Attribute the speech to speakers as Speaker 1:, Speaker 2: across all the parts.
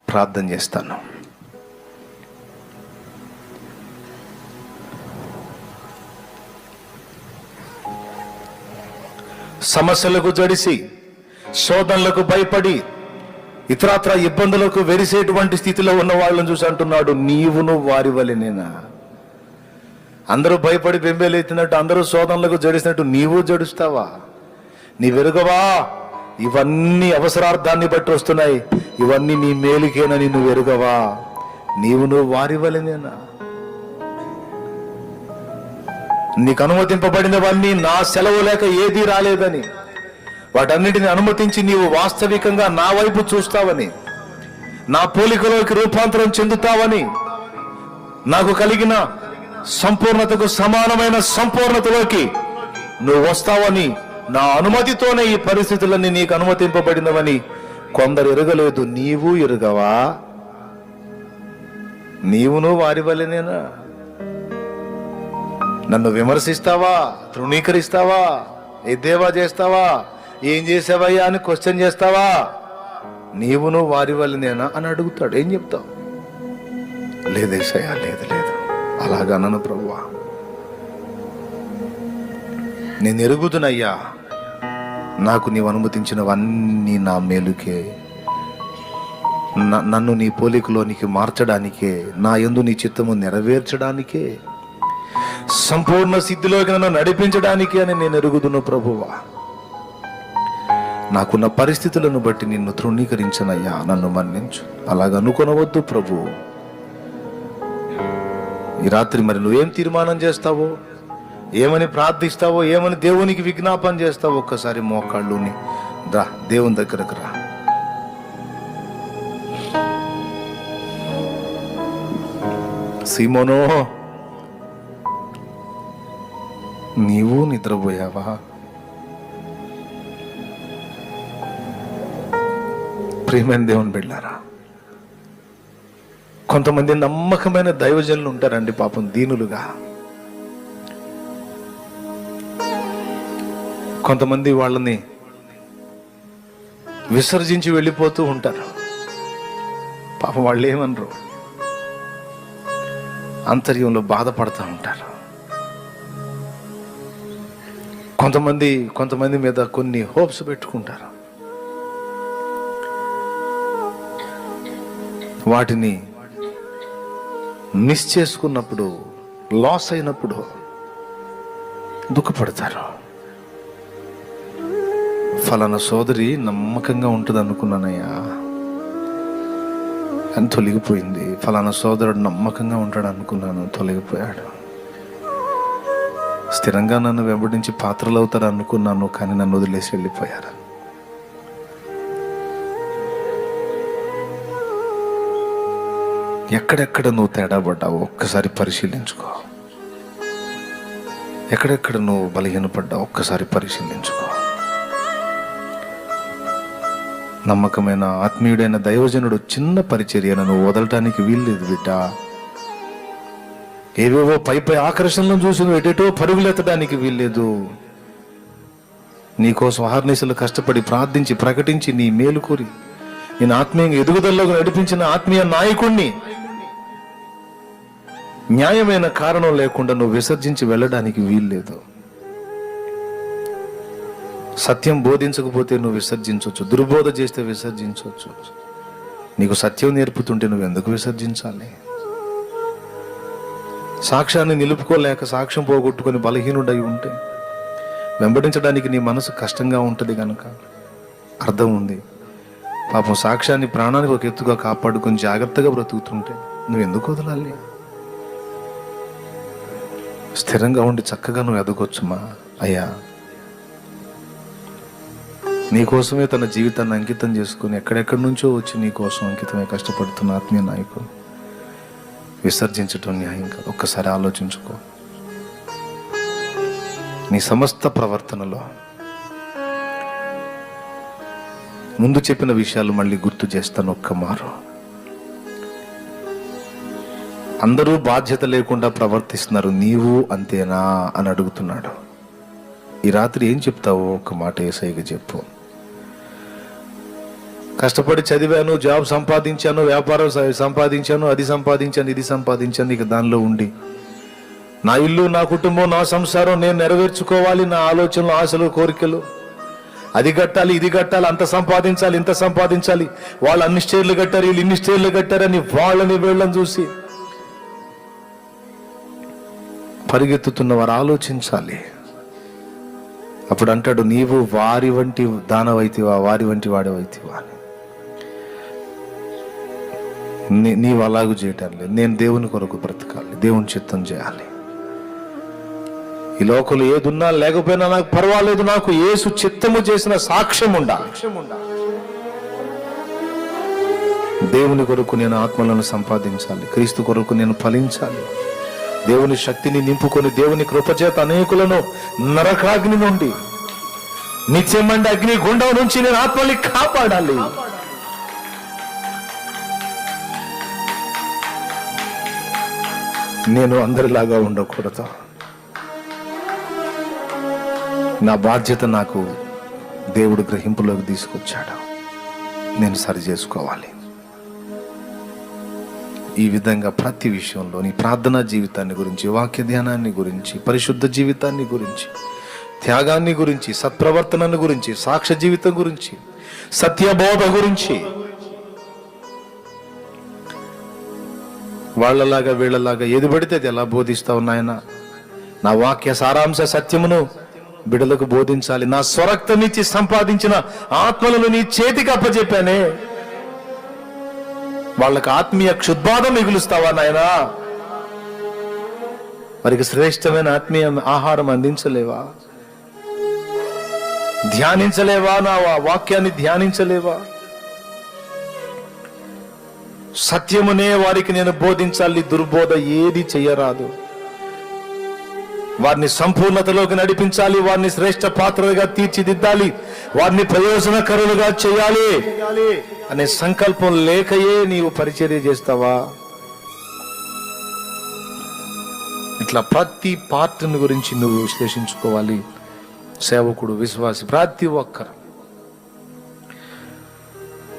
Speaker 1: ప్రార్థన చేస్తాను. సమస్యలకు జడిసి, శోధనలకు భయపడి, ఇతరత్ర ఇబ్బందులకు వెరిసేటువంటి స్థితిలో ఉన్న వాళ్ళని చూసి అంటున్నాడు, నీవును వారి వలెనేనా? అందరూ భయపడి బెంబేలెత్తినట్టు, అందరూ శోధనలకు జడిసినట్టు నీవు జడుస్తావా? నీ వెరుగవా? ఇవన్నీ అవసరార్థాన్ని బట్టి వస్తున్నాయి, ఇవన్నీ నీ మేలుకేనని నువ్వు వెరుగవా? నీవును వారి వలెనేనా? నీకు అనుమతింపబడినవన్నీ నా సెలవు లేక ఏదీ రాలేదని, వాటన్నిటిని అనుమతించి నీవు వాస్తవికంగా నా వైపు చూస్తావని, నా పోలికలోకి రూపాంతరం చెందుతావని, నాకు కలిగిన సంపూర్ణతకు సమానమైన సంపూర్ణతలోకి నువ్వు వస్తావని, నా అనుమతితోనే ఈ పరిస్థితులన్నీ నీకు అనుమతింపబడినవని కొందరు ఎరగలేదు. నీవు ఎరుగవా? నీవును వారి వలెనేనా? నన్ను విమర్శిస్తావా? తృణీకరిస్తావా? ఎద్దేవా చేస్తావా? ఏం చేసావయ్యా అని క్వశ్చన్ చేస్తావా? నీవును వారి వలెనేనా అని అడుగుతాడు. ఏం చెప్తావు? లేదేసయ్యా, లేదు లేదు, అలాగా నన్ను ప్రభువా, నేను ఎరుగుతున్నయ్యా, నాకు నీవు అనుమతించినవన్నీ నా మేలుకే, నన్ను నీ పోలికలోనికి మార్చడానికే, నా యందు నీ చిత్తము నెరవేర్చడానికే, సంపూర్ణ సిద్ధిలోకి నన్ను నడిపించడానికి అని నేను ఎరుగుదును ప్రభువా. నాకున్న పరిస్థితులను బట్టి నిన్ను తృణీకరించనయ్యా, నన్ను మన్నించు. అలాగ అనుకొనవద్దు ప్రభు. ఈ రాత్రి మరి నువ్వేం తీర్మానం చేస్తావో, ఏమని ప్రార్థిస్తావో, ఏమని దేవునికి విజ్ఞాపన చేస్తావో ఒక్కసారి మోకాళ్ళుని రా, దేవుని దగ్గరకు రా. సీమోనో, నీవు నిద్రపోయావా? ప్రియమైన దేవుని బిడ్డలారా, కొంతమంది నమ్మకమైన దైవజనులు ఉంటారండి, పాపం దీనులుగా. కొంతమంది వాళ్ళని విసర్జించి వెళ్ళిపోతూ ఉంటారు. పాపం వాళ్ళు ఏమనరు, అంతర్యంలో బాధపడుతూ ఉంటారు. కొంతమంది మీద కొన్ని హోప్స్ పెట్టుకుంటారు. వాటిని మిస్ చేసుకున్నప్పుడు, లాస్ అయినప్పుడు దుఃఖపడతారు. ఫలానా సోదరి నమ్మకంగా ఉంటుంది అనుకున్నానయ్యా, అని తొలగిపోయింది. ఫలానా సోదరుడు నమ్మకంగా ఉంటాడు అనుకున్నాను, తొలగిపోయాడు. స్థిరంగా నన్ను వెంబడించి పాత్రలు అవుతారు అనుకున్నాను, కానీ నన్ను వదిలేసి వెళ్ళిపోయారు. ఎక్కడెక్కడ నువ్వు తేడా పడ్డావు ఒక్కసారి పరిశీలించుకో. ఎక్కడెక్కడ నువ్వు బలహీనపడ్డావు ఒక్కసారి పరిశీలించుకో. నమ్మకమైన ఆత్మీయుడైన దైవజనుడు చిన్న పరిచర్యను నువ్వు వదలటానికి వీల్లేదు బిడ్డ. ఏవేవో పై ఆకర్షణలను చూసి నువ్వు ఎటేటో పరుగులెత్తడానికి వీల్లేదు. నీకోసం అహర్నిశలు కష్టపడి ప్రార్థించి ప్రకటించి నీ మేలు కోరి నేను ఆత్మీయంగా ఎదుగుదలలోకి నడిపించిన ఆత్మీయ నాయకుణ్ణి న్యాయమైన కారణం లేకుండా నువ్వు విసర్జించి వెళ్ళడానికి వీల్లేదు. సత్యం బోధించకపోతే నువ్వు విసర్జించవచ్చు, దుర్బోధ చేస్తే విసర్జించవచ్చు. నీకు సత్యం నేర్పుతుంటే నువ్వు ఎందుకు విసర్జించాలి? సాక్ష్యాన్ని నిలుపుకోలేక సాక్ష్యం పోగొట్టుకొని బలహీనుడై ఉంటే వెంబడించడానికి నీ మనసు కష్టంగా ఉంటుంది కనుక అర్థం ఉంది. పాపం సాక్ష్యాన్ని ప్రాణానికి ఒక ఎత్తుగా కాపాడుకొని జాగ్రత్తగా బ్రతుకుతుంటే నువ్వు ఎందుకు వదలాలి? స్థిరంగా ఉండి చక్కగా నువ్వు ఎదగొచ్చుమా. అయ్యా, నీకోసమే తన జీవితాన్ని అంకితం చేసుకుని ఎక్కడెక్కడి నుంచో వచ్చి నీకోసం అంకితమై కష్టపడుతున్న ఆత్మీయ నాయకుడు విసర్జించటం న్యాయం కాదు. ఒక్కసారి ఆలోచించుకో. నీ సమస్త ప్రవర్తనలో ముందు చెప్పిన విషయాలు మళ్ళీ గుర్తు చేస్తాను ఒక్క మారు. అందరూ బాధ్యత లేకుండా ప్రవర్తిస్తున్నారు, నీవు అంతేనా అని అడుగుతున్నాడు. ఈ రాత్రి ఏం చెప్తావో ఒక మాట యేసయ్యకి చెప్పు. కష్టపడి చదివాను, జాబ్ సంపాదించాను, వ్యాపారం సంపాదించాను, అది సంపాదించాను, ఇది సంపాదించాను, ఇక దానిలో ఉండి నా ఇల్లు, నా కుటుంబం, నా సంసారం నేను నెరవేర్చుకోవాలి, నా ఆలోచనలు, ఆశలు, కోరికలు, అది కట్టాలి, ఇది కట్టాలి, అంత సంపాదించాలి, ఇంత సంపాదించాలి, వాళ్ళు అన్ని స్టేర్లు కట్టారు, వీళ్ళు ఇన్ని స్టేర్లు కట్టారని వాళ్ళని వీళ్ళని చూసి పరిగెత్తుతున్న వారు ఆలోచించాలి. అప్పుడు అంటాడు, నీవు వారి వంటి దానవైతివా, వారి వంటి వాడవైతివా. నీవు అలాగూ చేయటం లేదు. నేను దేవుని కొరకు బ్రతకాలి, దేవుని చిత్తం చేయాలి. ఈ లోకంలో ఏదున్నా లేకపోయినా నాకు పర్వాలేదు, నాకు యేసు చిత్తము చేసిన సాక్ష్యం ఉండాలి. దేవుని కొరకు నేను ఆత్మలను సంపాదించాలి, క్రీస్తు కొరకు నేను ఫలించాలి, దేవుని శక్తిని నింపుకొని దేవుని కృపచేత అనేకులను నరకాగ్ని నుండి, నిత్యమండి అగ్ని గుండం నుంచి నేను ఆత్మల్ని కాపాడాలి. నేను అందరిలాగా ఉండకూడదు. నా బాధ్యత నాకు దేవుడు గ్రహింపులోకి తీసుకొచ్చాడు, నేను సరి చేసుకోవాలి. ఈ విధంగా ప్రతి విషయంలో నీ ప్రార్థనా జీవితాన్ని గురించి, వాక్య ధ్యానాన్ని గురించి, పరిశుద్ధ జీవితాన్ని గురించి, త్యాగాన్ని గురించి, సత్ప్రవర్తనను గురించి, సాక్ష్య జీవితం గురించి, సత్యబోధ గురించి, వాళ్ళలాగా వీళ్ళలాగా ఏది పడితే అది ఎలా బోధిస్తావు నాయన. నా వాక్య సారాంశ సత్యమును బిడ్డలకు బోధించాలి. నా స్వరక్తమిచ్చి సంపాదించిన ఆత్మలను నీ చేతికి అప్పచెప్పానే, వాళ్ళకి ఆత్మీయ క్షుద్బాధ మిగులుస్తావా నాయనా? వారికి శ్రేష్టమైన ఆత్మీయ ఆహారం అందించలేవా? ధ్యానించలేవా? నా వాక్యాన్ని ధ్యానించలేవా? సత్యమునే వారికి నేను బోధించాలి, దుర్బోధ ఏది చెయ్యరాదు. వారిని సంపూర్ణతలోకి నడిపించాలి, వారిని శ్రేష్ఠ పాత్రలుగా తీర్చిదిద్దాలి, వారిని ప్రయోజనకరులుగా చేయాలి అనే సంకల్పం లేకయే నీవు పరిచర్య చేస్తావా? ఇట్లా ప్రతి పార్ట్ని గురించి నువ్వు విశ్లేషించుకోవాలి. సేవకుడు, విశ్వాసి, ప్రతి ఒక్కరు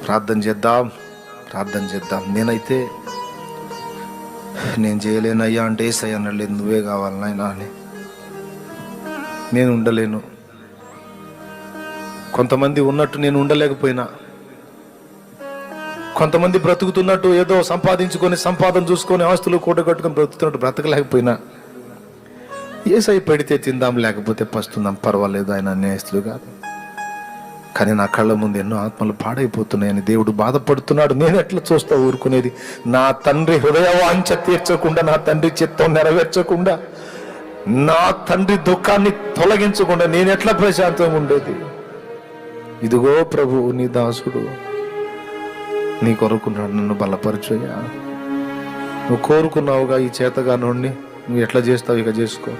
Speaker 1: ప్రార్థన చేద్దాం. నేనైతే నేను చేయలేనయ్యా అంటే ఏసయ్య అనలేదు, నువ్వే కావాలి నాయనా అని. నేను ఉండలేను. కొంతమంది ఉన్నట్టు నేను ఉండలేకపోయినా, కొంతమంది బ్రతుకుతున్నట్టు ఏదో సంపాదించుకొని, సంపాదన చూసుకొని, ఆస్తులు కూడగట్టుకొని బ్రతుకుతున్నట్టు బ్రతకలేకపోయినా, ఏసయ్య పెడితే తిందాం, లేకపోతే పస్తుందాం, పర్వాలేదు, ఆయన అన్యాయస్తులు కాదు. కానీ నా కళ్ళ ముందు ఎన్నో ఆత్మలు పాడైపోతున్నాయని దేవుడు బాధపడుతున్నాడు. నేను ఎట్లా చూస్తా ఊరుకునేది? నా తండ్రి హృదయవాంఛ తీర్చకుండా, నా తండ్రి చిత్తం నెరవేర్చకుండా, నా తండ్రి దుఃఖాన్ని తొలగించకుండా నేను ఎట్లా ప్రశాంతంగా ఉండేది? ఇదిగో ప్రభు, నీ దాసుడు నీ కొరకున్నాడు, నన్ను బలపరచయ్యా. నువ్వు కోరుకున్నావుగా ఈ చేతగానోడిని, నువ్వు ఎట్లా చేస్తావు? ఇక చేసుకో.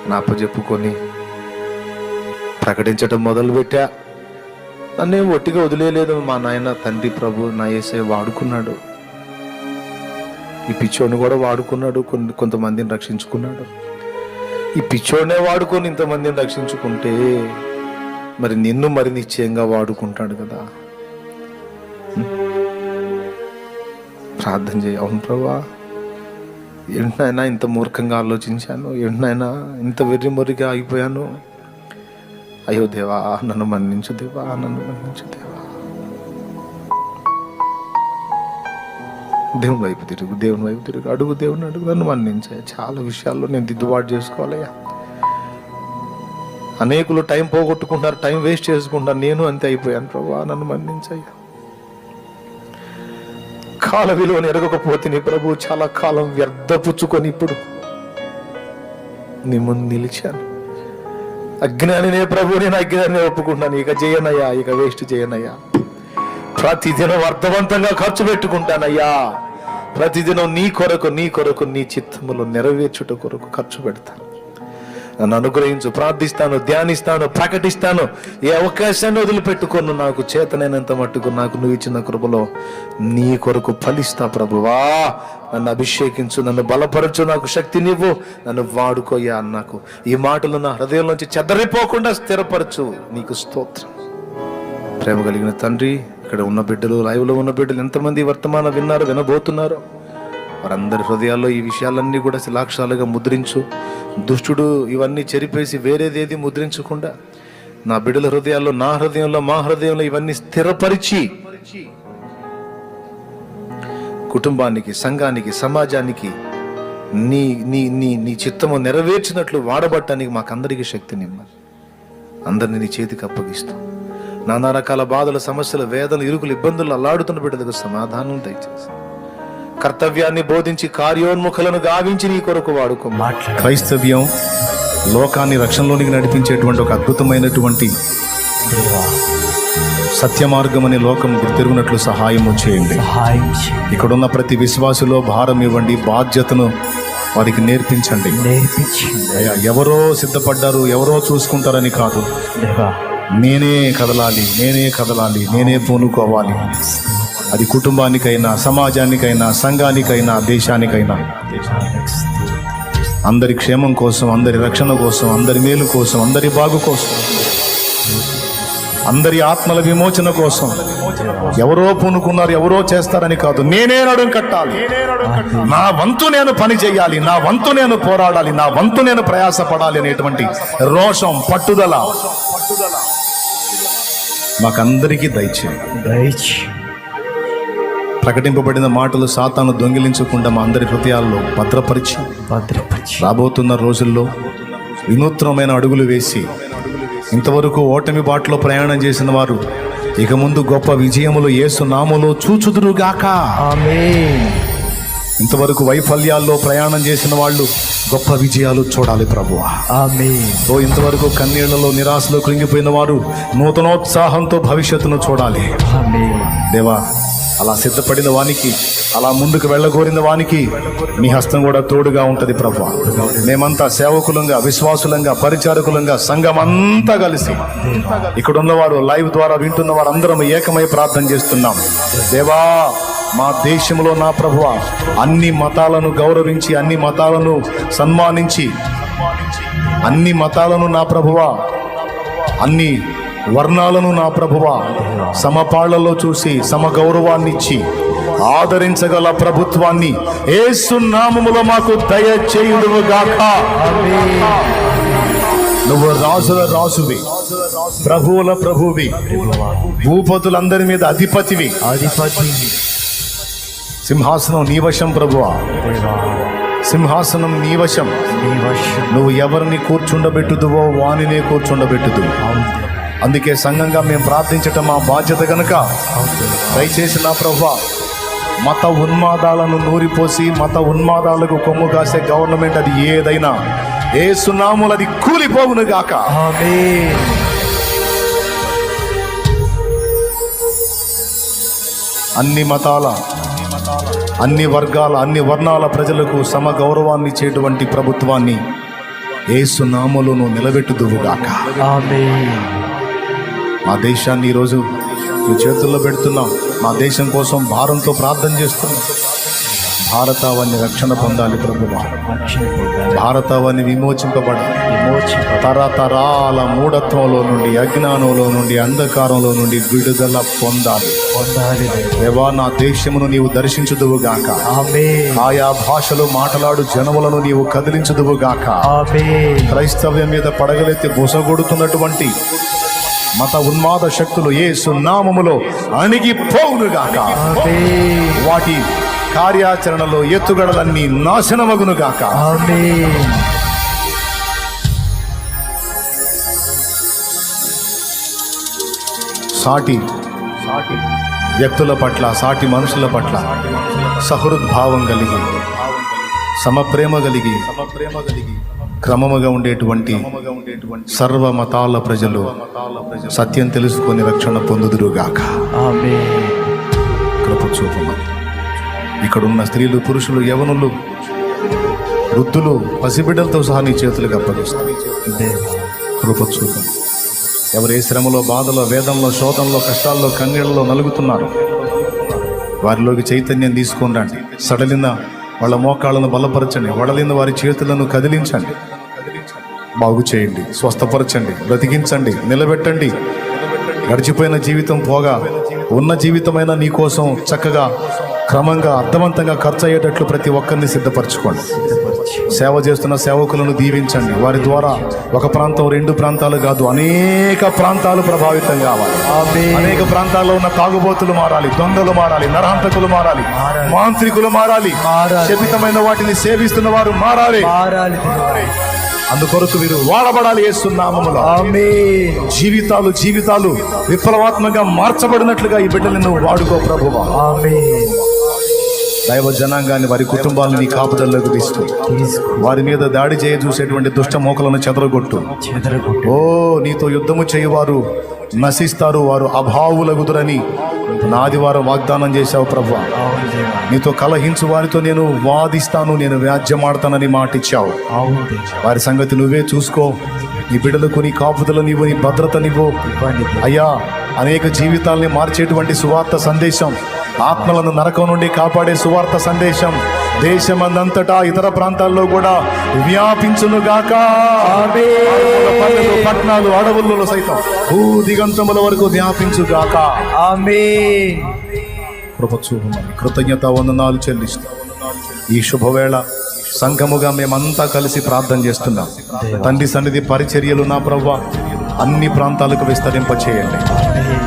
Speaker 1: నా అప్పచెప్పుకొని ప్రకటించటం మొదలుపెట్టా. నన్నేం ఒట్టిగా వదిలేయలేదు మా నాయన తండ్రి ప్రభు, నా యేసయ్య వాడుకున్నాడు. ఈ పిచ్చోడిని కూడా వాడుకున్నాడు, కొంతమందిని రక్షించుకున్నాడు. ఈ పిచ్చోడినే వాడుకొని ఇంతమందిని రక్షించుకుంటే మరి నిన్ను మరి నిశ్చయంగా వాడుకుంటాడు కదా. ప్రార్థన చేయ. అవును ప్రభా, ఏంటనైనా ఇంత మూర్ఖంగా ఆలోచించాను, ఏంటనైనా ఇంత వెర్రిమొరిగా ఆగిపోయాను. అయ్యో దేవా, నన్ను మన్నించు దేవా, నన్ను మన్నించు దేవా. దేవుని వైపు తిరుగు, అడుగు, దేవుని అడుగు, నన్ను మన్నించాయి. చాలా విషయాల్లో నేను దిద్దుబాటు చేసుకోవాలయ్యా. అనేకులు టైం పోగొట్టుకుంటారు, టైం వేస్ట్ చేసుకుంటారు, నేను అంతే అయిపోయాను ప్రభా, నన్ను మన్నించయ్యా. కాల విలువను ఎరగకపోతే నీ ప్రభు చాలా కాలం వ్యర్థపుచ్చుకొని ఇప్పుడు నీ ముందు నిలిచాను. అజ్ఞానినే ప్రభు, నేను అజ్ఞాని ఒప్పుకుంటాను. ఇక చేయనయ్యా, ఇక వేస్ట్ చేయనయ్యా. ప్రతిదినం అర్థవంతంగా ఖర్చు పెట్టుకుంటానయ్యా. ప్రతిదినం నీ కొరకు నీ చిత్తములు నెరవేర్చుట కొరకు ఖర్చు పెడతాను. నన్ను అనుగ్రహించు. ప్రార్థిస్తాను, ధ్యానిస్తాను, ప్రకటిస్తాను. ఏ అవకాశాన్ని వదిలిపెట్టుకోను. నాకు చేతనైనంత మట్టుకు నాకు నువ్వు ఇచ్చిన కృపలో నీ కొరకు ఫలిస్తా ప్రభువా. నన్ను అభిషేకించు, నన్ను బలపరచు, నాకు శక్తినివ్వు, నన్ను వాడుకోయా. నాకు ఈ మాటలు నా హృదయంలోంచి చెదరిపోకుండా స్థిరపరచు. నీకు స్తోత్రం. ప్రేమ కలిగిన తండ్రి, ఇక్కడ ఉన్న బిడ్డలు, లైవ్లో ఉన్న బిడ్డలు ఎంతమంది వర్తమానం విన్నారు, వినబోతున్నారు, వారందరి హృదయాల్లో ఈ విషయాలన్నీ కూడా శిలాక్షరాలుగా ముద్రించు. దుష్టుడు ఇవన్నీ చెరిపేసి వేరేదేది ముద్రించకుండా నా బిడ్డల హృదయాల్లో, నా హృదయంలో, మా హృదయంలో ఇవన్నీ స్థిరపరిచి కుటుంబానికి, సంఘానికి, సమాజానికి నీ నీ నీ నీ చిత్తము నెరవేర్చినట్లు వాడబట్టడానికి మాకందరికీ శక్తినిమ్మని అందరినీ నీ చేతికి అప్పగిస్తాం. నానా రకాల బాధలు, సమస్యలు, వేదనలు, ఇరుకులు, ఇబ్బందులు అల్లాడుతున్న బిడ్డలకు సమాధానం దయచేసి కర్తవ్యాన్ని బోధించి కార్యోన్ముఖులను గావించి నీ కొరకు వాడుకో. క్రైస్తవ్యం లోకాన్ని రక్షణలోనికి నడిపించేటువంటి ఒక అద్భుతమైనటువంటి సత్య మార్గం అనే లోకం గుర్తిరుగునట్లు సహాయము చేయండి. ఇక్కడున్న ప్రతి విశ్వాసులో భారం ఇవ్వండి, బాధ్యతను వారికి నేర్పించండి. అయ్యా, ఎవరో సిద్ధపడ్డారు, ఎవరో చూసుకుంటారని కాదు, నేనే కదలాలి, నేనే కదలాలి, నేనే పూనుకోవాలి. అది కుటుంబానికైనా, సమాజానికైనా, సంఘానికైనా, దేశానికైనా అందరి క్షేమం కోసం, అందరి రక్షణ కోసం, అందరి మేలు కోసం, అందరి బాగు కోసం, అందరి ఆత్మల విమోచన కోసం ఎవరో పూనుకున్నారు, ఎవరో చేస్తారని కాదు, నేనే నడుం కట్టాలి. నా వంతు నేను పని చేయాలి, నా వంతు నేను పోరాడాలి, నా వంతు నేను ప్రయాసపడాలి అనేటువంటి రోషం, పట్టుదల మాకందరికీ దయచేయి. ప్రకటింపబడిన మాటలు సాతాను దొంగిలించకుండా మా అందరి హృదయాల్లో భద్రపరిచి రాబోతున్న రోజుల్లో వినూత్నమైన అడుగులు వేసి ఇంతవరకు ఓటమి బాటలో ప్రయాణం చేసిన వారు ఇక ముందు గొప్ప విజయములు యేసు నామములో చూచుదురుగాక. ఆమేన్. ఇంతవరకు వైఫల్యాల్లో ప్రయాణం చేసిన వాళ్ళు గొప్ప విజయాలు చూడాలి ప్రభువా. ఆమేన్. ఇంతవరకు కన్నీళ్లలో, నిరాశలో కృంగిపోయిన వారు నూతనోత్సాహంతో భవిష్యత్తును చూడాలి. ఆమేన్. దేవా, అలా సిద్ధపడిన వానికి, అలా ముందుకు వెళ్ళగోరిన వానికి నీ హస్తం కూడా తోడుగా ఉంటది ప్రభువా. మేమంతా సేవకులంగా, విశ్వాసులంగా, పరిచారకులంగా, సంఘం అంతా కలిసి ఇక్కడ ఉన్నవారు, లైవ్ ద్వారా వింటున్న వారందరం ఏకమై ప్రార్థన చేస్తున్నాం. దేవా, మా దేశంలో నా ప్రభువా అన్ని మతాలను గౌరవించి, అన్ని మతాలను సన్మానించి, అన్ని మతాలను నా ప్రభువా, అన్ని వర్ణాలను నా ప్రభువా సమపాళ్లలో చూసి సమగౌరవాన్ని ఇచ్చి ఆదరించగల ప్రభుత్వాన్ని యేసు నామములో మాకు దయచేయుదుగాక. నువ్వు రాజుల రాజువి, ప్రభువుల ప్రభువి, భూపతులందరి మీద అధిపతివి. సింహాసనం నీ వశం ప్రభువా, సింహాసనం నీ వశం. నువ్వు ఎవరిని కూర్చుండబెట్టుదువో వానినే కూర్చుండబెట్టుదువు. అందుకే సంఘంగా మేము ప్రార్థించటం మా బాధ్యత గనుక దయచేసి నా ప్రభువా మత ఉన్మాదాలను నూరిపోసి, మత ఉన్మాదాలకు కొమ్ము కాసే గవర్నమెంట్ అది ఏదైనా యేసు నామములో అది కూలిపోవును గాక. ఆమేన్. అన్ని మతాల, అన్ని వర్గాల, అన్ని వర్ణాల ప్రజలకు సమ గౌరవాన్ని ఇచ్చేటువంటి ప్రభుత్వాన్ని యేసు నామములో నిలబెట్టుదువుగాక. ఆమేన్. మా దేశాన్ని ఈరోజు మీ చేతుల్లో పెడుతున్నాం. మా దేశం కోసం భారంతో ప్రార్థన చేస్తున్నాం. భారతావని రక్షణ పొందాలి ప్రభువా, భారతావని విమోచింపబడాలి. తరతరాల మూఢత్వంలో నుండి, అజ్ఞానంలో నుండి, అంధకారంలో నుండి విడుదల పొందాలి. దేవా, నా దేశమును నీవు దర్శించుదువుగాక. ఆయా భాషలు మాట్లాడు జనములను నీవు కదిలించుదువుగాక. క్రైస్తవ్యం మీద పడగలెత్తి బుసగొడుతున్నటువంటి మత ఉన్మాద శక్తులు యేసు నామములో అణిగిపోవునుగాక. వాటి కార్యాచరణలో ఎత్తుగడలన్నీ నాశనమగునుగాక. సాటి వ్యక్తుల పట్ల, సాటి మనుషుల పట్ల సహృద్భావం కలిగి, సమప్రేమ కలిగి క్రమముగా ఉండేటువంటి సర్వ మతాల ప్రజలు సత్యం తెలుసుకొని రక్షణ పొందుదురుగాక. కృప చూపమని ఇక్కడున్న స్త్రీలు, పురుషులు, యవనులు, వృద్ధులు, పసిబిడ్డలతో సహా నీ చేతులకు అప్పగిస్తాను. కృప చూపమని ఎవరు ఏ శ్రమలో, బాధలో, వేదంలో, శోధంలో, కష్టాల్లో, కన్నీళ్లలో నలుగుతున్నారు వారిలోకి చైతన్యం తీసుకొని రండి. సడలిన వాళ్ళ మోకాళ్ళను బలపరచండి, వడలిన వారి చేతులను కదిలించండి, బాగు చేయండి, స్వస్థపరచండి, బ్రతికించండి, నిలబెట్టండి. గడిచిపోయిన జీవితం పోగా ఉన్న జీవితమైన నీ కోసం చక్కగా క్రమంగా అర్థవంతంగా ఖర్చు అయ్యేటట్లు ప్రతి ఒక్కరిని సిద్ధపరచుకోండి. సేవ చేస్తున్న సేవకులను దీవించండి. వారి ద్వారా ఒక ప్రాంతం 2 ప్రాంతాలు కాదు, అనేక ప్రాంతాలు ప్రభావితం కావాలి. అనేక ప్రాంతాల్లో ఉన్న తాగుబోతులు మారాలి, దొంగలు మారాలి, నరహంతకులు మారాలి, మాంత్రికులు మారాలి, శపితమైన వాటిని సేవిస్తున్న వారు మారాలి. అందుకొరకు వీరు వాడబడాలి యేసు నామములో. జీవితాలు జీవితాలు విప్లవాత్మకంగా మార్చబడినట్లుగా ఈ బిడ్డలను వాడుకో ప్రభువా. దైవ జనాంగాన్ని, వారి కుటుంబాలను నీ కాపుదల్లోకి తీస్తూ వారి మీద దాడి చేయ చూసేటువంటి దుష్ట మోకలను చెదరగొట్టు. ఓ నీతో యుద్ధము చేయవారు నశిస్తారు, వారు అభావులగుదురని ఆదివారం వాగ్దానం చేశావు ప్రభువా. నీతో కలహించు వారితో నేను వాదిస్తాను, నేను వ్యాజ్యమాడతానని మాటిచ్చావు. వారి సంగతి నువ్వే చూసుకో. నీ బిడ్డలకు నీ కాపుదల నీవు, నీ భద్రత నీవు అయ్యా. అనేక జీవితాలని మార్చేటువంటి సువార్త సందేశం, ఆత్మలను నరకం నుండి కాపాడే సువార్త సందేశం దేశమందంతటా ఇతర ప్రాంతాల్లో కూడా వ్యాపించునుగాక. పట్టణాలు అడవుల్లో సైతం దిగంతముల వరకు వ్యాపించుగాక. కృప చూపమని కృతజ్ఞత వందనాలు చెల్లిస్తాం. ఈ శుభవేళ సంఘముగా మేమంతా కలిసి ప్రార్థన చేస్తున్నాం. తండ్రి సన్నిధి పరిచర్యలు నా ప్రభువా అన్ని ప్రాంతాలకు విస్తరింప చేయండి.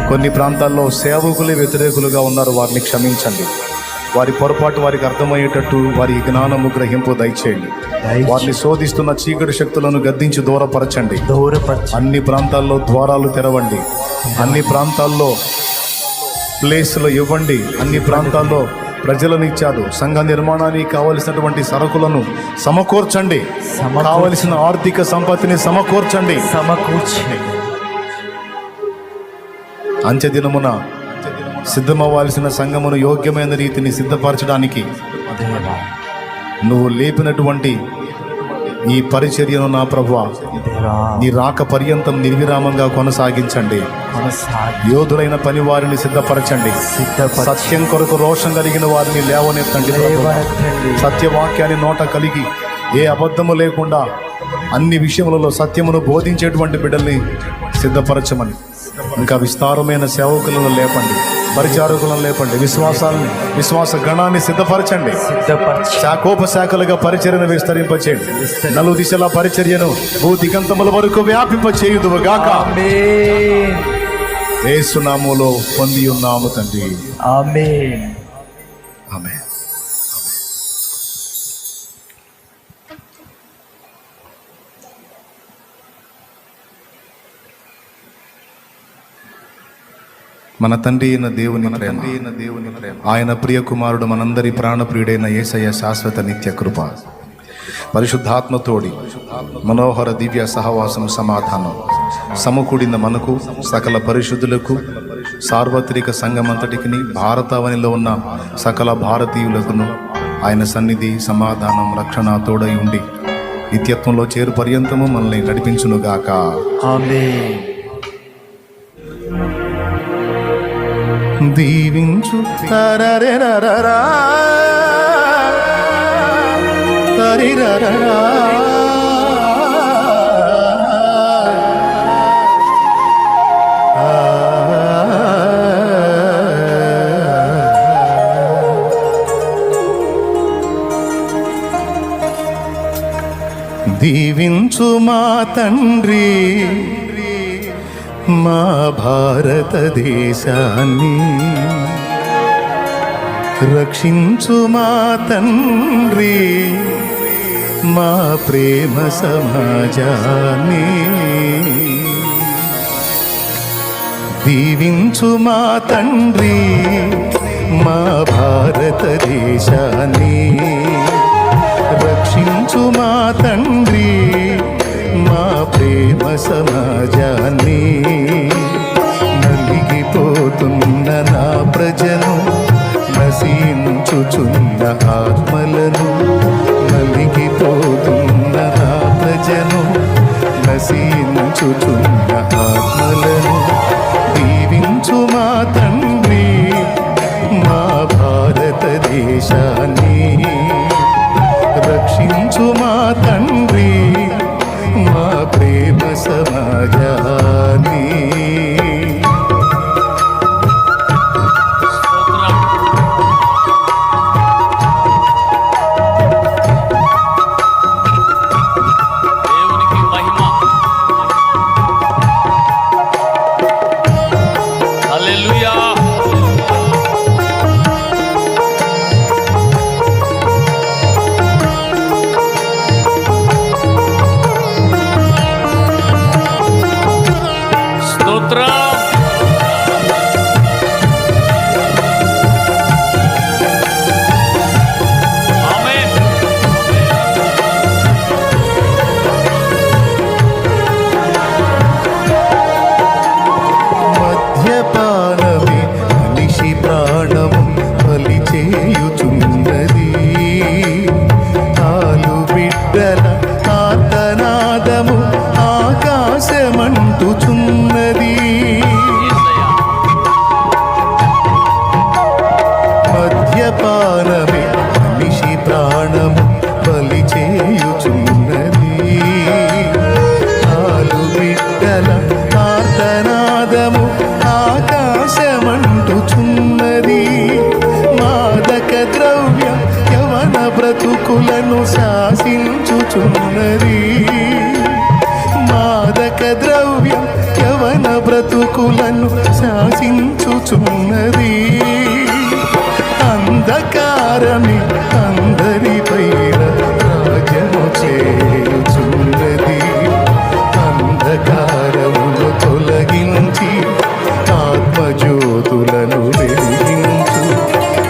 Speaker 1: కొన్ని ప్రాంతాల్లో సేవకులే వ్యతిరేకులుగా ఉన్నారు, వారిని క్షమించండి. వారి పొరపాటు వారికి అర్థమయ్యేటట్టు వారి జ్ఞానము గ్రహింపు దయచేయండి. వారిని శోధిస్తున్న చీకటి శక్తులను గద్దించి దూరపరచండి. అన్ని ప్రాంతాల్లో ద్వారాలు తెరవండి. అన్ని ప్రాంతాల్లో ప్లేస్లు ఇవ్వండి. అన్ని ప్రాంతాల్లో ప్రజలను ఇచ్చారు. సంఘ నిర్మాణానికి కావలసినటువంటి సరుకులను సమకూర్చండి. కావలసిన ఆర్థిక సంపత్తిని సమకూర్చండి. అంత్యదినమున సిద్ధమవ్వాల్సిన సంఘమును యోగ్యమైన రీతిని సిద్ధపరచడానికి నువ్వు లేపినటువంటి ఈ పరిచర్యను నా ప్రభువా నీ రాక పర్యంతం నిర్విరామంగా కొనసాగించండి. యోధులైన పని వారిని సిద్ధపరచండి. సత్యం కొరకు రోషం కలిగిన వారిని లేవనెత్తండి. సత్యవాక్యాన్ని నోట కలిగి ఏ అబద్ధము లేకుండా అన్ని విషయములలో సత్యమును బోధించేటువంటి బిడ్డల్ని సిద్ధపరచమని, ఇంకా విస్తారమైన సేవకులను లేపండి, పరిచారకులను లేపండి, విశ్వాస గణాన్ని సిద్ధపరచండి. శాఖోపశాఖలుగా పరిచర్యను విస్తరింపచేయండి. నలు దిశల పరిచర్యను భూదిగంతముల వరకు వ్యాపింపచేయుదువుగాక. యేసు నామములో పొంది ఉన్నాము తండ్రి. ఆమేన్. ఆమేన్. మన తండ్రి అయిన దేవుని ప్రేమ, ఆయన ప్రియ కుమారుడు మనందరి ప్రాణప్రియుడైన యేసయ్య శాశ్వత నిత్య కృప, పరిశుద్ధాత్మతోడి మనోహర దివ్య సహవాసం సమాధానం సమకూడిన మనకు, సకల పరిశుద్ధులకు, సార్వత్రిక సంఘమంతటికి, భారతావనిలో ఉన్న సకల భారతీయులకును ఆయన సన్నిధి, సమాధానం, రక్షణ తోడై ఉండి నిత్యత్వంలో చేరు పర్యంతము మనల్ని నడిపించునుగాక. ఆమేన్. దీవించు తరరెరరరా తరిరరరా దీవించు మా తండ్రి మా భారతదేశాన్ని, రక్షించు మా తండ్రి మా ప్రేమ సమాజాన్ని. దీవించు మా తండ్రి మా భారతదేశాన్ని, రక్షించు మా తండ్రి మా ప్రేమ సమాజాన్ని. నలిగిపోతున్న నా ప్రజను, నశించుచున్న ఆత్మలను, నలిగిపోతున్న నా ప్రజను, నశించుచున్న ఆత్మలను దీవించు మా తండ్రి మా భారతదేశాన్ని, రక్షించు మా తండ్రి మా ప్రేమ సమాజాన్ని.
Speaker 2: పానమే మనిషి ప్రాణము బలి చేయుచున్నది. ఆలు బిడ్డల ఆర్తనాదము ఆకాశమంటుచున్నది. మాదక ద్రవ్యం యవన బ్రతుకులను శాసించుచున్నది. మాదక ద్రవ్యం యవన బ్రతుకులను శాసించుచున్నది. అంధకారమే అందరిపైన రాజ్యము చేయుచున్నది. అంధకారమును తొలగించి ఆత్మజ్యోతులను వెలిగించు.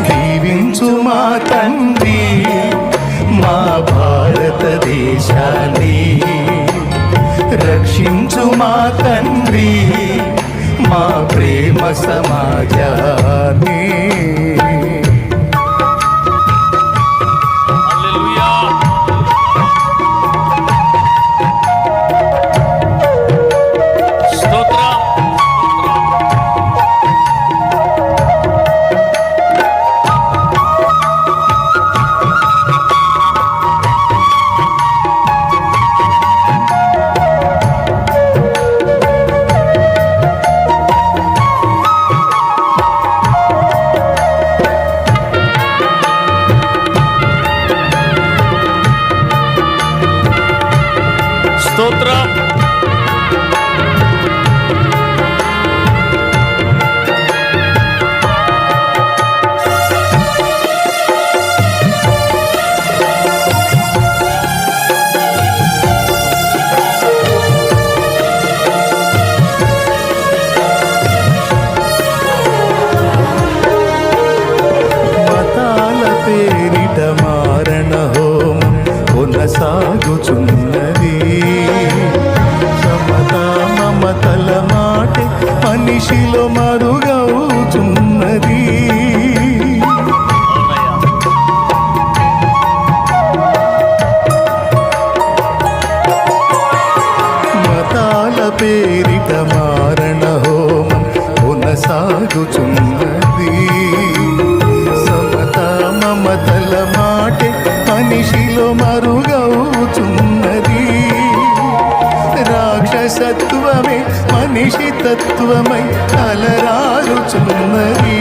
Speaker 2: దీవించు మా తండ్రి మా భారతదేశాన్ని, రక్షించు మా తండ్రి మా ప్రేమ సమాజాన్ని.
Speaker 3: స్తోత్రం.
Speaker 2: మతాల పేరిట మారణ హోమం కొనసాగుచున్నది. సమతా మమతల మాటే మనిషిలో మరుగవుచున్నది. మతాల పేరిట మారణ హోమం కొనసాగుచున్నది. సమతా మమతల మాటే మనిషిలో మరుగవుచున్నది. రాక్షసత్వమే మనిషి తత్వమై అలరారుచున్నది.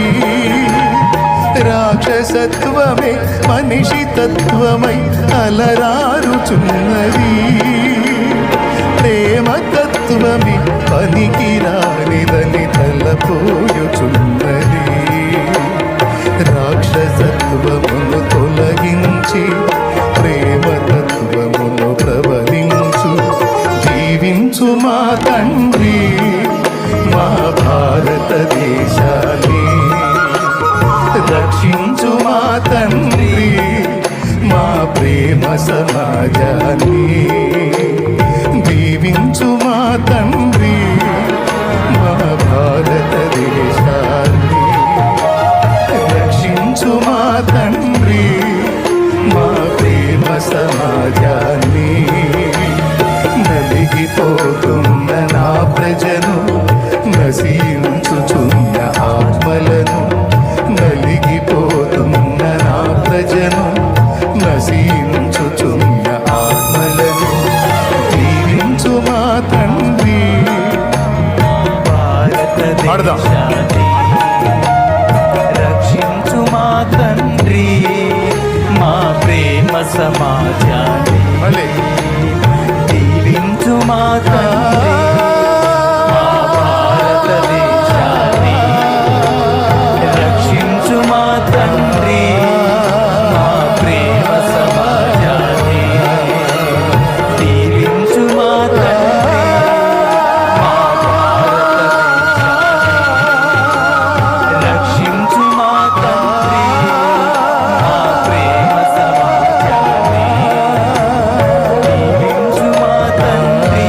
Speaker 2: రాక్షసత్వమే మనిషి తత్వమై అలరారుచున్నది. ప్రేమ తత్వమే పనికిరానిదని తలపోయుచున్నది. రాక్షసత్వమును తొలగించి ప్రేమ తత్వమును ప్రబలించు. జీవించు మా తండ్రి మా భారతదేశాన్ని, రక్షించు మా తండ్రి మా ప్రేమ సమాజాన్ని. దీవించు మా తండ్రి మా భారతదేశాన్ని, రక్షించు మా తండ్రి మా ప్రేమ సమాజాన్ని. నలిగిపోతున్న నా ప్రజను, నశించుచున్న ఆత్మలను, నలిగిపోతున్న నా ప్రజను, నశించుచున్న ఆత్మలను దీవించు మా తండ్రి భారతదేశాన్ని, రక్షించు మా తండ్రి మా ప్రేమ సమాజాన్ని. దీవించు మా తండ్రి మా భారతదేశాన్ని, రక్షించు మా తండ్రి మా ప్రేమ సమాజాన్ని. దీవించు మా తండ్రి మా భారతదేశాన్ని, రక్షించు మా తండ్రి మా ప్రేమ సమాజాన్ని. దీవించు మా తండ్రి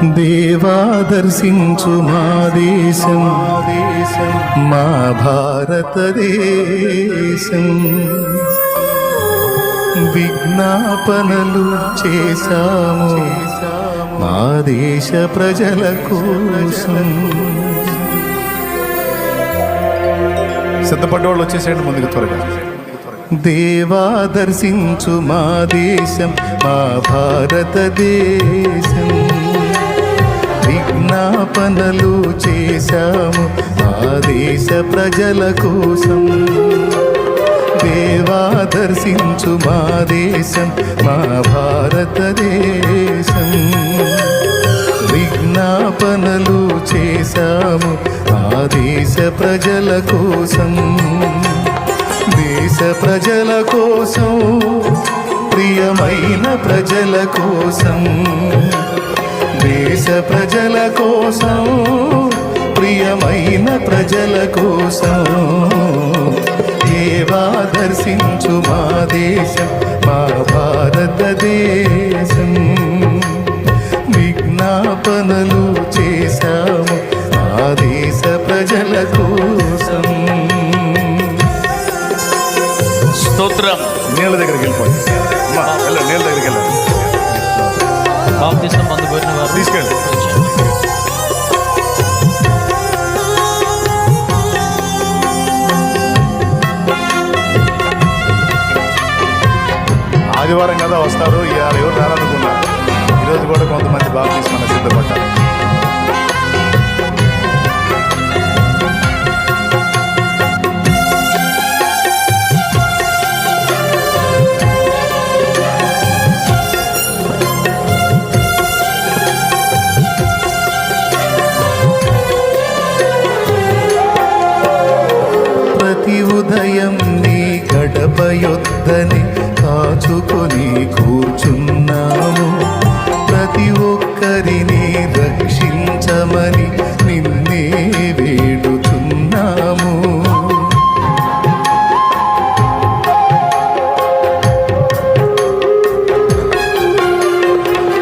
Speaker 1: దేవా దర్శించు మా దేశం మా భారతదేశం. విజ్ఞాపనలు చేశాము మా దేశ ప్రజల కోసం. సిద్ధపడ్డవాళ్ళు వచ్చేసేయండి ముందుకు త్వరగా. దేవా దర్శించు మా దేశం మా భారతదేశం. విజ్ఞాపనలు చేశాము మా దేశ ప్రజల కోసం. దేవా దర్శించు మా దేశం మా భారతదేశం. విజ్ఞాపనలు చేశాము ఆ దేశ ప్రజల కోసం. దేశ ప్రజల కోసం ప్రియమైన ప్రజల కోసం. దేశ ప్రజల కోసం ప్రియమైన ప్రజల కోసం. దేవా దర్శించు మా దేశం మా భారతదేశం. విజ్ఞాపనలు చేశాము ఆ దేశ ప్రజల కోసం.
Speaker 2: స్తోత్రం.
Speaker 1: నీళ్ళ దగ్గరికి వెళ్ళిపోండి. నీళ్ళ దగ్గరికి వెళ్ళండి.
Speaker 2: బాప్తిసం పొందబోయిన వారు
Speaker 1: తీసుకెళ్ళి. ఆదివారం కదా వస్తారు, ఇవాళ ఎవరు రారనుకున్నారు. ఈరోజు కూడా కొంతమంది బాప్తిస్మానికి సిద్ధపడ్డారు. ప్రతి ఉదయం నీ గడప యొద్దని కాచుకొని కూర్చున్నాము. ప్రతి ఒక్కరిని రక్షించమని నిన్నే వేడుచున్నాము.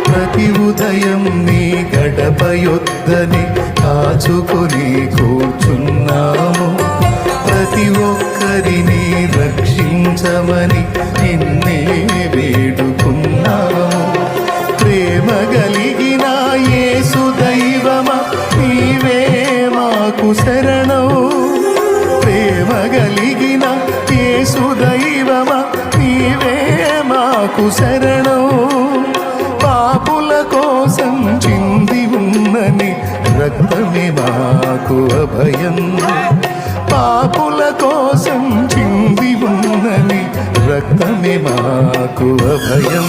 Speaker 1: ప్రతి ఉదయం నీ గడప యొద్దని కాచుకొని కూర్చున్నాము. ప్రతి ఒక్కరిని రక్షించమని నిన్నే వేడుకున్నాము. ప్రేమ కలిగిన యేసు దైవమా నీవే మాకు శరణం. ప్రేమ కలిగిన యేసు దైవమా నీవే మాకు శరణం. పాపుల కోసం చింది ఉన్నని రక్తమే మాకు అభయం. పాపుల కోసం చింది ఉన్నని రక్తమే మాకు అభయం.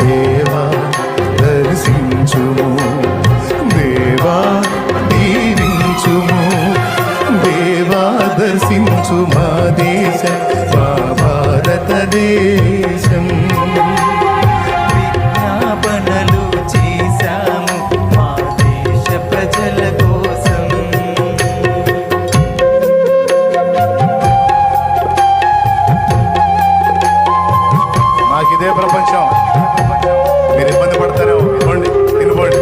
Speaker 1: దేవా దర్శించుము దేవా దీవించుము. దేవా దర్శించు మా దేశ మా భారతదేశం.
Speaker 2: విజ్ఞాపనలు చేశాము మా దేశ ప్రజల కోసం.
Speaker 1: మాకిదే ప్రపంచం. మీరు ఇబ్బంది పడతారేమో. తినుకోండి తినుకోండి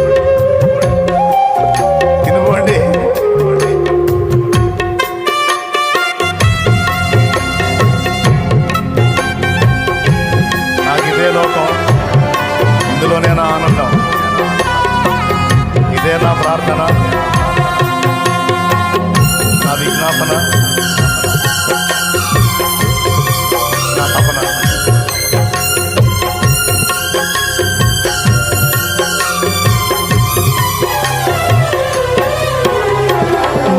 Speaker 1: తినుకోండి. నాకు ఇదే లోకం, ఇందులోనే నా ఆనందం, ఇదే నా ప్రార్థన, నా విజ్ఞాపన, నా తపన.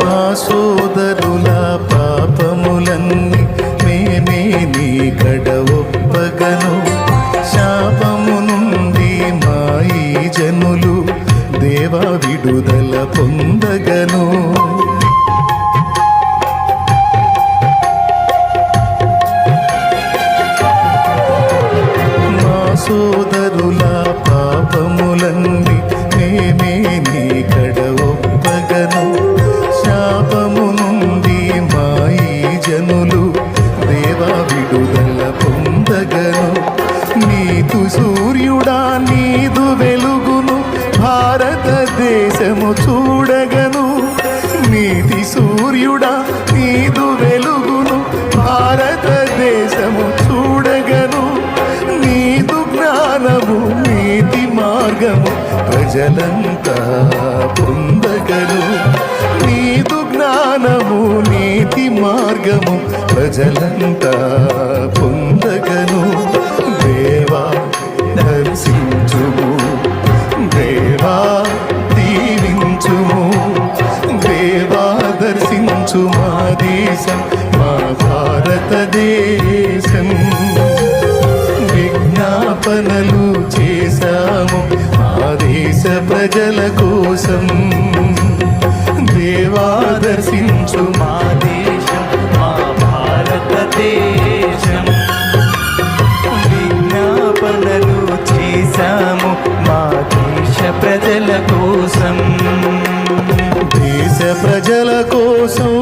Speaker 1: మా సోదరుల పాపములన్నీ మేమే నీ కడ ఒప్పగను. శాపము నుండి మా ఈ జనులు దేవా విడుదల పొందగను. మా సోదరుల పాపములన్నీ మేమే నీ కడ ఒప్పగను. శాపము నుండి మా ఈ జనులు దేవా విడుదల పొందగను. నీదు సూర్యుడా నీదు వెలుగును దేశము చూడగను, నీతి సూర్యుడా నీదు వెలుగును. భారతదేశము చూడగను, నీదు జ్ఞానము నీతి మార్గము ప్రజలంతా పొందగను. నీదు జ్ఞానము నీతి మార్గము ప్రజలంతా పొందగను. దేవా దర్శించుము, దేవా దీవించుము, దేవా దర్శించు మా దేశం, మా భారతదేశం. విజ్ఞాపనలు చేశాము మా దేశ ప్రజల కోసం. దేవా దర్శించు
Speaker 2: మా దేశం మా భారతదేశం. విజ్ఞాపనలు చేశాము మా దేశ ప్రజల కోసం.
Speaker 1: దేశ ప్రజల కోసం,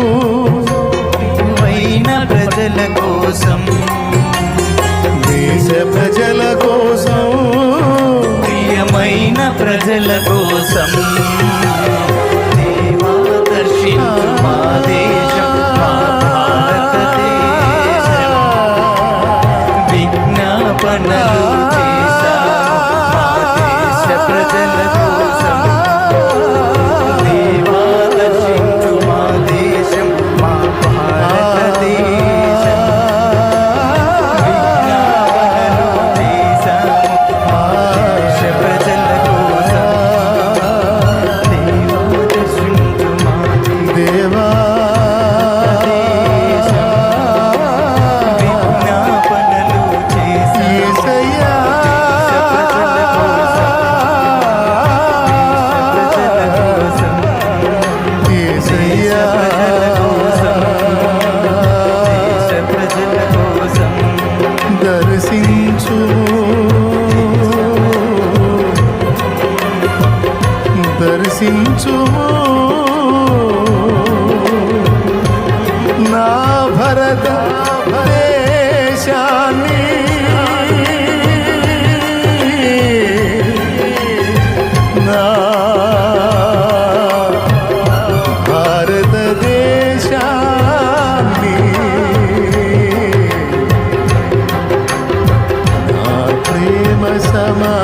Speaker 2: అయిన ప్రజల కోసం,
Speaker 1: దేశ ప్రజల కోసం,
Speaker 2: ప్రియమైన ప్రజల కోసం. దేవా దర్శించు మా దేశం మా భారతదేశం. విజ్ఞాపనలు చేశాము మా దేశ ప్రజల కోసం. దేవా దర్శించు మా దేశం మా భారతదేశం. విజ్ఞాపనలు చేశాము మా దేశ ప్రజల కోసం. దేవా దర్శించు మా
Speaker 1: దేవా
Speaker 2: విజ్ఞాపనలు చేశాము
Speaker 1: యేసయ్యా, యేసయ్యా, దర్శించు, దర్శించు నా భరత దేశాన్ని. నా భారతదేశాన్ని, నా ప్రేమ సమా